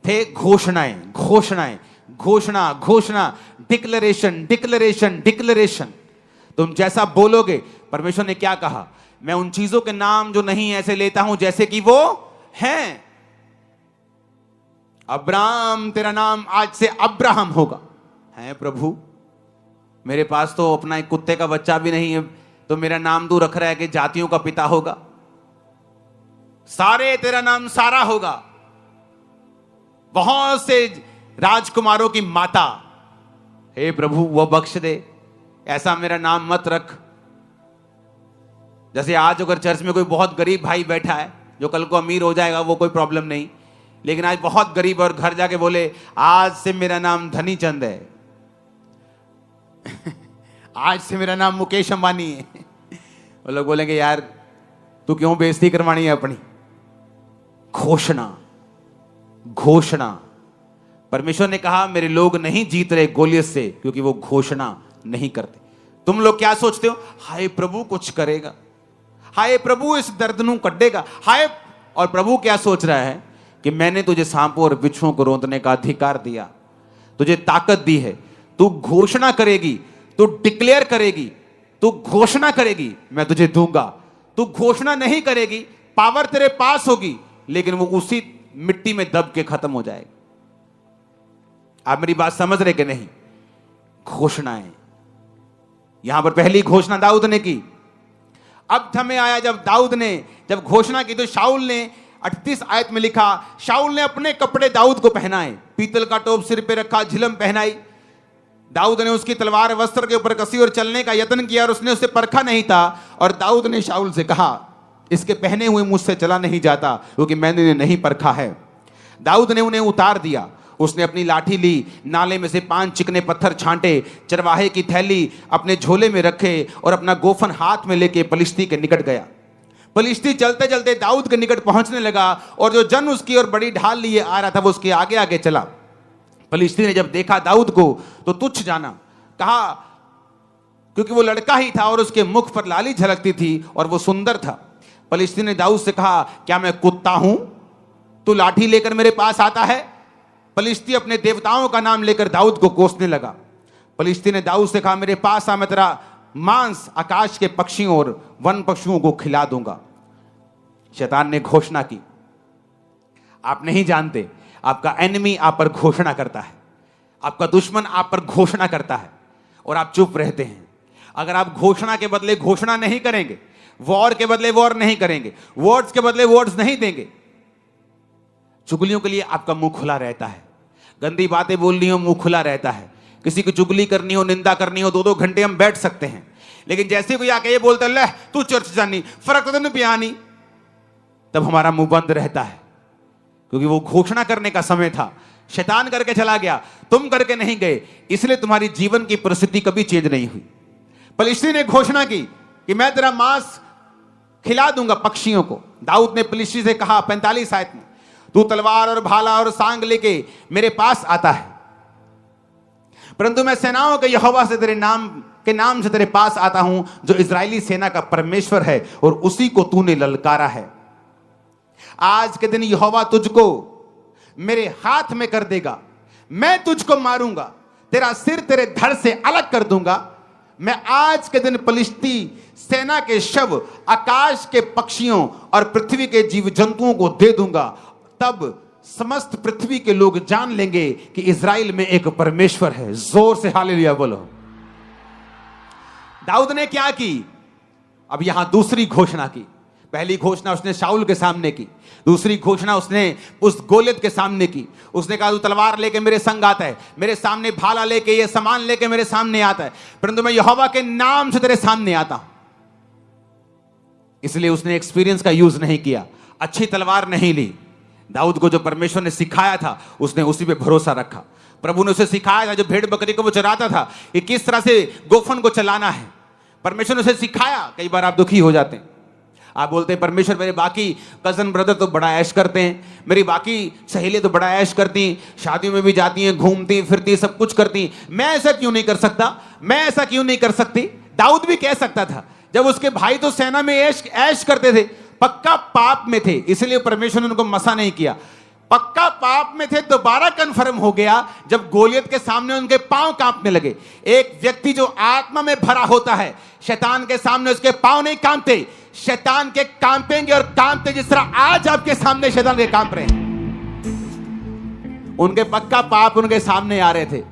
थे, घोषणाएं, घोषणाएं, घोषणा, घोषणा, डिक्लेरेशन, डिक्लेरेशन, डिक्लेरेशन। तुम जैसा बोलोगे, परमेश्वर ने क्या कहा, मैं उन चीजों के नाम जो नहीं ऐसे लेता हूं जैसे कि वो हैं। अब्राहम, तेरा नाम आज से अब्राहम होगा। है प्रभु, मेरे पास तो अपना एक कुत्ते का बच्चा भी नहीं है, तो मेरा नाम तू रख रहा है कि जातियों का पिता होगा। सारे, तेरा नाम सारा होगा। बहुत से राजकुमारों की माता। हे प्रभु वो बख्श दे, ऐसा मेरा नाम मत रख। जैसे आज अगर चर्च में कोई बहुत गरीब भाई बैठा है, जो कल को अमीर हो जाएगा वो कोई प्रॉब्लम नहीं, लेकिन आज बहुत गरीब और घर जाके बोले आज से मेरा नाम धनी चंद है आज से मेरा नाम मुकेश अंबानी है, वो लोग बोलेंगे यार तू क्यों बेइज्जती करवानी है अपनी। घोषणा, घोषणा। परमेश्वर ने कहा मेरे लोग नहीं जीत रहे गोलियत से, क्योंकि वो घोषणा नहीं करते। तुम लोग क्या सोचते हो, हाय प्रभु कुछ करेगा, हाय प्रभु इस दर्द नू कड्डेगा, हाय। और प्रभु क्या सोच रहा है कि मैंने तुझे सांपों और बिच्छुओं को रोंदने का अधिकार दिया, तुझे ताकत दी है, तू घोषणा करेगी, तू डिक्लेयर करेगी, तू घोषणा करेगी, मैं तुझे दूंगा। तू घोषणा नहीं करेगी, पावर तेरे पास होगी, लेकिन वो उसी मिट्टी में दब के खत्म हो जाएगी। आप मेरी बात समझ रहे कि नहीं? घोषणाएं। यहां पर पहली घोषणा दाऊद ने की। अब समय आया जब दाऊद ने जब घोषणा की, तो शाऊल ने 38 आयत में लिखा, शाऊल ने अपने कपड़े दाऊद को पहनाए, पीतल का टोप सिर पे रखा, झिलम पहनाई। दाऊद ने उसकी तलवार वस्त्र के ऊपर कसी और चलने का यत्न किया, और उसने उसे परखा नहीं था। और दाऊद ने शाऊल से कहा, इसके पहने हुए मुझसे चला नहीं जाता, क्योंकि मैंने इन्हें नहीं परखा है। दाऊद ने उन्हें उतार दिया। उसने अपनी लाठी ली, नाले में से 5 चिकने पत्थर छांटे, चरवाहे की थैली अपने झोले में रखे, और अपना गोफन हाथ में लेके पलिश्ती के निकट गया। पलिश्ती चलते चलते दाऊद के निकट पहुंचने लगा, और जो जन उसकी और बड़ी ढाल लिए आ रहा था वो उसके आगे आगे चला। पलिश्ती ने जब देखा दाऊद को तो तुच्छ जाना, कहा, क्योंकि वो लड़का ही था और उसके मुख पर लाली झलकती थी और वो सुंदर था। पलिश्ती ने दाऊद से कहा, क्या मैं कुत्ता हूं, तू लाठी लेकर मेरे पास आता है? पलिश्ती अपने देवताओं का नाम लेकर दाऊद को कोसने लगा। फलिश्ती ने दाऊद से कहा, मेरे पास आ, मैं तेरा मांस आकाश के पक्षियों और वन पशुओं को खिला दूंगा। शैतान ने घोषणा की। आप नहीं जानते, आपका एनिमी आप पर घोषणा करता है, आपका दुश्मन आप पर घोषणा करता है और आप चुप रहते हैं। अगर आप घोषणा के बदले घोषणा नहीं करेंगे, वॉर के बदले वॉर नहीं करेंगे, वर्ड्स के बदले वर्ड्स नहीं देंगे, चुगलियों के लिए आपका मुंह खुला रहता है। गंदी बातें बोलनी हो, मुंह खुला रहता है। किसी की चुगली करनी हो, निंदा करनी हो, 2-2 घंटे हम बैठ सकते हैं। लेकिन जैसे कोई आके ये बोलता है, ले तू चर्च जानी, फर्क तो नहीं पियानी, तब हमारा मुंह बंद रहता है, क्योंकि वो घोषणा करने का समय था। शैतान करके चला गया, तुम करके नहीं गए, इसलिए तुम्हारी जीवन की परिस्थिति कभी चेंज नहीं हुई। फलिश्ती ने घोषणा की कि मैं तेरा मांस खिला दूंगा पक्षियों को। दाऊद ने फलिश्ती से कहा 45 आयत में, तू तलवार और भाला और सांग लेके मेरे पास आता है, परंतु मैं सेनाओं के यहोवा से तेरे नाम से तेरे पास आता हूं, जो इजरायली सेना का परमेश्वर है, और उसी को तूने ललकारा है। आज के दिन यहोवा तुझको मेरे हाथ में कर देगा, मैं तुझको मारूंगा, तेरा सिर तेरे धड़ से अलग कर दूंगा। मैं आज के दिन फलिश्ती सेना के शव आकाश के पक्षियों और पृथ्वी के जीव जंतुओं को दे दूंगा, तब समस्त पृथ्वी के लोग जान लेंगे कि इज़राइल में एक परमेश्वर है। जोर से हालेलुया बोलो। दाऊद ने क्या की? अब यहां दूसरी घोषणा की। पहली घोषणा उसने शाऊल के सामने की, दूसरी घोषणा उसने उस गोलियत के सामने की। उसने कहा, तू तलवार लेके मेरे संग आता है, मेरे सामने भाला लेके, ये सामान लेके मेरे सामने आता है, परंतु मैं यहोवा के नाम से तेरे सामने आता हूं। इसलिए उसने एक्सपीरियंस का यूज नहीं किया, अच्छी तलवार नहीं ली। दाऊद को जो परमेश्वर ने सिखाया था उसने उसी पे भरोसा रखा। प्रभु ने उसे सिखाया था, जो भेड़ बकरी को वो चराता था, कि किस तरह से गोफन को चलाना है। परमेश्वर ने उसे सिखाया। कई बार आप दुखी हो जाते हैं, आप बोलते हैं, परमेश्वर मेरे बाकी कजन ब्रदर तो बड़ा ऐश करते हैं, मेरी बाकी सहेलियां तो बड़ा ऐश करती, शादियों में भी जाती हैं, घूमती फिरती, सब कुछ करती, मैं ऐसा क्यों नहीं कर सकता, मैं ऐसा क्यों नहीं कर सकती। दाऊद भी कह सकता था, जब उसके भाई तो सेना में ऐश करते थे, पक्का पाप में थे, इसलिए परमेश्वर ने उनको मसा नहीं किया। पक्का पाप में थे, दोबारा कंफर्म हो गया जब गोलियत के सामने उनके पांव कांपने लगे। एक व्यक्ति जो आत्मा में भरा होता है, शैतान के सामने उसके पांव नहीं कांपते, शैतान के कांपेंगे, और कांपते जिस तरह आज आपके सामने शैतान के कांप रहे हैं। उनके पक्का पाप उनके सामने आ रहे थे।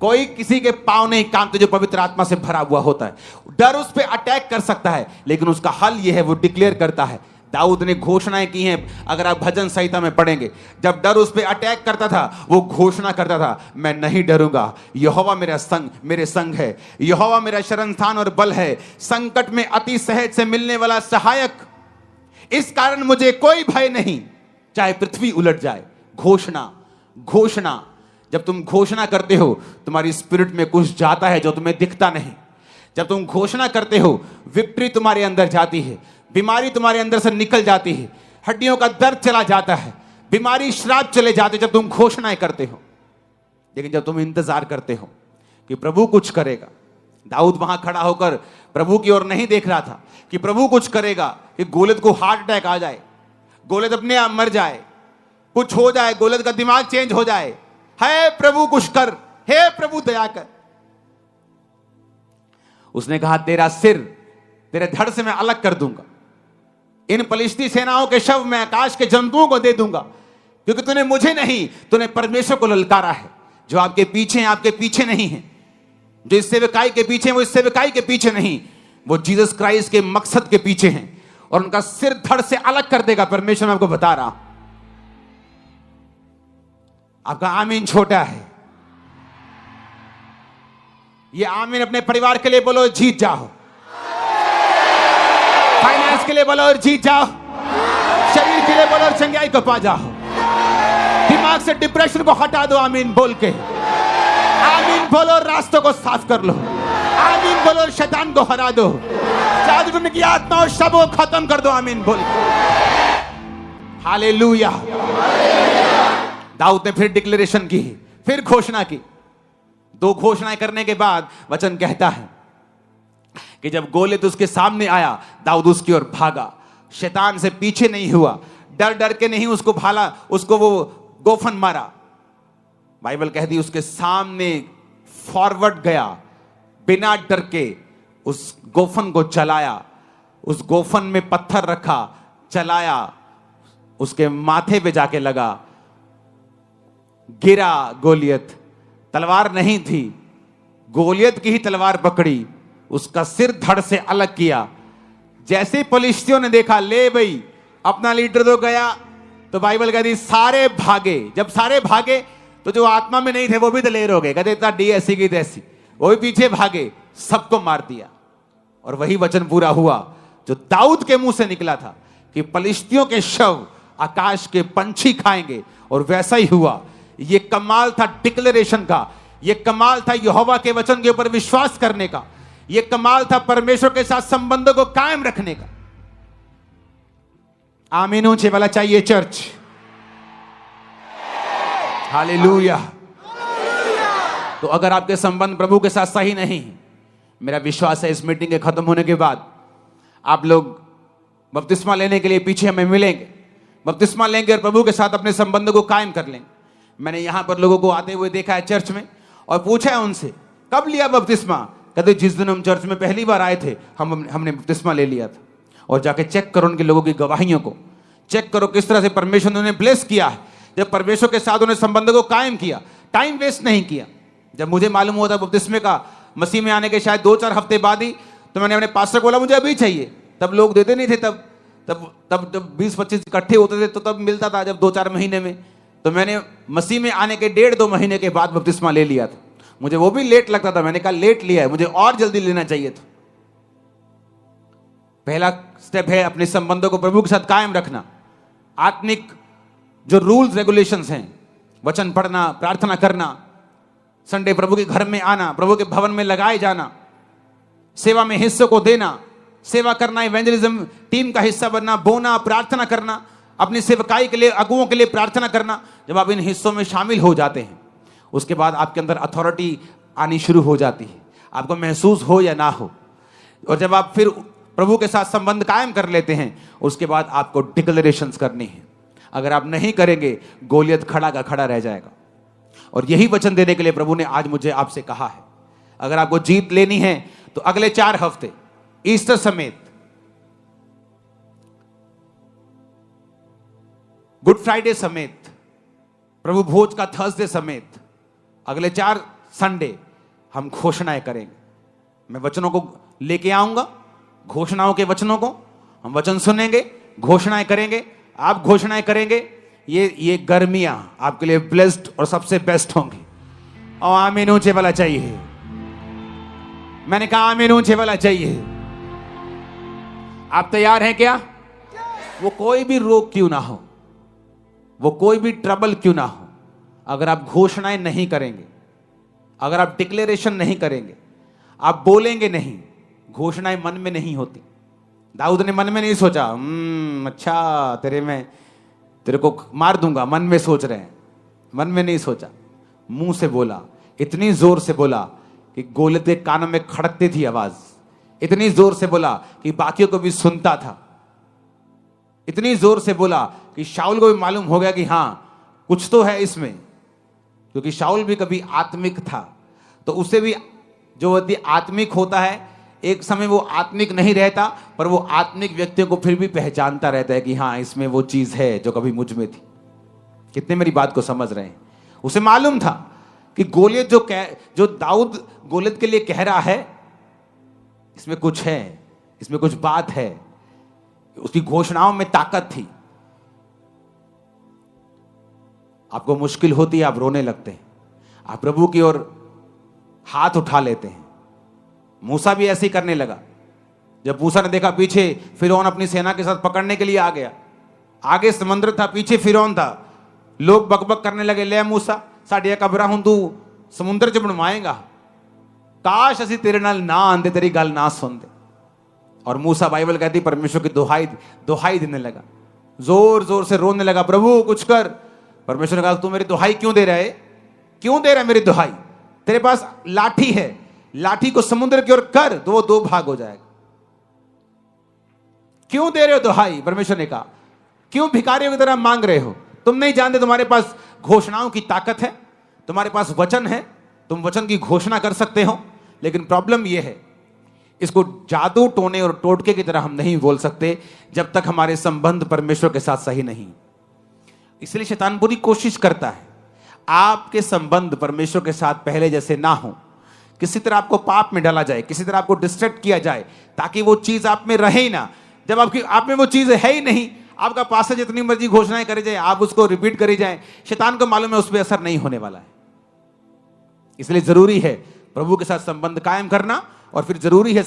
कोई किसी के पांव नहीं कांपते जो पवित्र आत्मा से भरा हुआ होता है। डर उस पर अटैक कर सकता है, लेकिन उसका हल यह है, वो डिक्लेयर करता है। दाऊद ने घोषणाएं की हैं, अगर आप भजन संहिता में पढ़ेंगे, जब डर उस पर अटैक करता था, वो घोषणा करता था, मैं नहीं डरूंगा, यहोवा मेरे संग है, यहोवा मेरा शरण स्थान और बल है, संकट में अति सहज से मिलने वाला सहायक, इस कारण मुझे कोई भय नहीं, चाहे पृथ्वी उलट जाए। घोषणा जब तुम घोषणा करते हो, तुम्हारी स्पिरिट में कुछ जाता है जो तुम्हें दिखता नहीं। जब तुम घोषणा करते हो, विपरीत तुम्हारे अंदर जाती है, बीमारी तुम्हारे अंदर से निकल जाती है, हड्डियों का दर्द चला जाता है, बीमारी श्राप चले जाते, जब तुम घोषणाएं करते हो। लेकिन जब तुम इंतजार करते हो कि प्रभु कुछ करेगा, दाऊद वहां खड़ा होकर प्रभु की ओर नहीं देख रहा था कि प्रभु कुछ करेगा, कि गोलियत को हार्ट अटैक आ जाए, गोलियत अपने आप मर जाए, कुछ हो जाए, गोलियत का दिमाग चेंज हो जाए। हे प्रभु कुछ कर, हे प्रभु दया कर। उसने कहा, तेरा सिर तेरे धड़ से मैं अलग कर दूंगा, इन फलिश्ती सेनाओं के शव मैं आकाश के जंतुओं को दे दूंगा, क्योंकि तूने मुझे नहीं, तूने परमेश्वर को ललकारा है। जो आपके पीछे हैं, आपके पीछे नहीं है। जो इस सेवकाई के पीछे हैं, वो इस सेवकाई के पीछे नहीं, वो जीसस क्राइस्ट के मकसद के पीछे हैं, और उनका सिर धड़ से अलग कर देगा। परमेश्वर मैं आपको बता रहा हूं। आपका आमीन छोटा है। ये आमीन अपने परिवार के लिए बोलो, जीत जाओ। फाइनेंस के लिए बोलो और जीत जाओ। शरीर के लिए बोलो और चंगाई को पा जाओ। दिमाग से डिप्रेशन को हटा दो, आमीन बोल के। आमीन बोलो और रास्तों को साफ कर लो। आमीन बोलो और शैतान को हरा दो। जादू की आत्मा और शब को खत्म कर दो, आमीन बोल के। हालेलुया। दाऊद ने फिर डिक्लेरेशन की, फिर घोषणा की। 2 घोषणाएं करने के बाद वचन कहता है कि जब गोलियत उसके सामने आया, दाऊद उसकी ओर भागा, शैतान से पीछे नहीं हुआ, डर के नहीं उसको वो गोफन मारा। बाइबल कहती उसके सामने फॉरवर्ड गया, बिना डर के उस गोफन को चलाया, उस गोफन में पत्थर रखा, चलाया, उसके माथे पे जाके लगा, गिरा गोलियत। तलवार नहीं थी, गोलियत की ही तलवार पकड़ी, उसका सिर धड़ से अलग किया। जैसे फलिश्तियों ने देखा, ले भाई अपना लीडर तो गया, तो बाइबल कहती सारे भागे। जब सारे भागे तो जो आत्मा में नहीं थे वो भी दलेर हो गए, कहते इतना डी ऐसी की तैसी, वो भी पीछे भागे, सबको मार दिया। और वही वचन पूरा हुआ जो दाऊद के मुंह से निकला था कि फलिश्तियों के शव आकाश के पंछी खाएंगे, और वैसा ही हुआ। ये कमाल था डिक्लेरेशन का, ये कमाल था यहोवा के वचन के ऊपर विश्वास करने का, ये कमाल था परमेश्वर के साथ संबंधों को कायम रखने का। आमीन ऊंचे वाला चाहिए चर्च। हालेलुया। तो अगर आपके संबंध प्रभु के साथ सही नहीं, मेरा विश्वास है इस मीटिंग के खत्म होने के बाद आप लोग बपतिस्मा लेने के लिए पीछे हमें मिलेंगे, बपतिस्मा लेंगे और प्रभु के साथ अपने संबंध को कायम कर लेंगे। मैंने यहां पर लोगों को आते हुए देखा है चर्च में, और पूछा है उनसे कब लिया बपतिस्मा, कहते जिस दिन हम चर्च में पहली बार आए थे हमने बपतिस्मा ले लिया था। और जाके चेक करो उनके लोगों की गवाहियों को, चेक करो किस तरह से परमेश्वर ने उन्हें ब्लेस किया है, जब परमेश्वर के साथ उन्हें संबंध को कायम किया, टाइम वेस्ट नहीं किया। जब मुझे मालूम हुआ था बपतिस्मे का मसीह में आने के शायद 2-4 हफ्ते बाद ही, तो मैंने अपने पास्टर को बोला मुझे अभी चाहिए। तब लोग देते नहीं थे, तब 20-25 इकट्ठे होते थे तो तब मिलता था, जब 2-4 महीने में। तो मैंने मसीह में आने के 1.5-2 महीने के बाद बपतिस्मा ले लिया था। मुझे वो भी लेट लगता था, मैंने कहा लेट लिया है, मुझे और जल्दी लेना चाहिए था। पहला स्टेप है अपने संबंधों को प्रभु के साथ कायम रखना। आत्मिक जो रूल्स रेगुलेशंस हैं, वचन पढ़ना, प्रार्थना करना, संडे प्रभु के घर में आना, प्रभु के भवन में लगाए जाना, सेवा में हिस्सों को देना, सेवा करना, इवेंजलिज्म टीम का हिस्सा बनना, बोना, प्रार्थना करना, अपनी सेवकाई के लिए, अगुओं के लिए प्रार्थना करना। जब आप इन हिस्सों में शामिल हो जाते हैं, उसके बाद आपके अंदर अथॉरिटी आनी शुरू हो जाती है, आपको महसूस हो या ना हो। और जब आप फिर प्रभु के साथ संबंध कायम कर लेते हैं, उसके बाद आपको डिक्लेरेशंस करनी है। अगर आप नहीं करेंगे, गोलियत खड़ा का खड़ा रह जाएगा। और यही वचन देने के लिए प्रभु ने आज मुझे आपसे कहा है। अगर आपको जीत लेनी है तो अगले 4 हफ्ते ईस्टर समेत, गुड फ्राइडे समेत, प्रभु भोज का थर्सडे समेत, अगले 4 संडे हम घोषणाएं करेंगे। मैं वचनों को लेके आऊंगा, घोषणाओं के वचनों को हम वचन सुनेंगे, घोषणाएं करेंगे, आप घोषणाएं करेंगे। ये गर्मियां आपके लिए ब्लेस्ड और सबसे बेस्ट होंगी। और आमीन ऊंचे वाला चाहिए। मैंने कहा आमीन ऊंचे वाला चाहिए। आप तैयार हैं क्या? वो कोई भी रोग क्यों ना हो, वो कोई भी ट्रबल क्यों ना हो, अगर आप घोषणाएं नहीं करेंगे, अगर आप डिक्लेरेशन नहीं करेंगे, आप बोलेंगे नहीं, घोषणाएं मन में नहीं होती। दाऊद ने मन में नहीं सोचा अच्छा तेरे को मार दूंगा, मन में सोच रहे हैं, मन में नहीं सोचा, मुंह से बोला, इतनी जोर से बोला कि गोलियत के कानों में खड़कती थी आवाज, इतनी जोर से बोला कि बाकियों को भी सुनता था, इतनी जोर से बोला कि शाऊल को भी मालूम हो गया कि हां कुछ तो है इसमें, क्योंकि शाऊल भी कभी आत्मिक था। तो उसे भी जो व्यक्ति आत्मिक होता है, एक समय वो आत्मिक नहीं रहता, पर वो आत्मिक व्यक्तियों को फिर भी पहचानता रहता है कि हाँ इसमें वो चीज है जो कभी मुझ में थी। कितने मेरी बात को समझ रहे हैं? उसे मालूम था कि गोलियत जो दाऊद गोलियत के लिए कह रहा है, इसमें कुछ है, इसमें कुछ बात है। उसकी घोषणाओं में ताकत थी। आपको मुश्किल होती है, आप रोने लगते हैं, आप प्रभु की ओर हाथ उठा लेते हैं। मूसा भी ऐसे ही करने लगा। जब मूसा ने देखा पीछे फिरौन अपनी सेना के साथ पकड़ने के लिए आ गया, आगे समुद्र था, पीछे फिरौन था, लोग बकबक करने लगे, ले मूसा साडिया कबरा हूं तू समुद्र च बनवाएगा, काश असी तेरे नाल ना आंदे, तेरी गल ना सुनते। और मूसा, बाइबल कहती, परमेश्वर की दुहाई देने लगा, जोर जोर से रोने लगा, प्रभु कुछ कर। परमेश्वर ने कहा तू मेरी दुहाई क्यों दे रहा है? क्यों दे रहा है मेरी दुहाई? तेरे पास लाठी है, लाठी को समुद्र की ओर कर तो वो 2 भाग हो जाएगा। क्यों दे रहे हो दुहाई? परमेश्वर ने कहा क्यों भिखारियों की तरह मांग रहे हो? तुम नहीं जानते तुम्हारे पास घोषणाओं की ताकत है, तुम्हारे पास वचन है, तुम वचन की घोषणा कर सकते हो, लेकिन प्रॉब्लम यह है इसको जादू टोने और टोटके की तरह हम नहीं बोल सकते जब तक हमारे संबंध परमेश्वर के साथ सही नहीं। इसलिए शैतान पूरी कोशिश करता है आपके संबंध परमेश्वर के साथ पहले जैसे ना हो, किसी तरह आपको पाप में डाला जाए, किसी तरह आपको डिस्ट्रैक्ट किया जाए ताकि वो चीज आप में रहे ही ना। जब आप में वो चीज है ही नहीं, आपका पास्टर जितनी मर्जी घोषणाएं करे जाए, आप उसको रिपीट करी जाए, शैतान को मालूम है उस पर असर नहीं होने वाला है। इसलिए जरूरी है प्रभु के साथ संबंध कायम करना, और फिर जरूरी है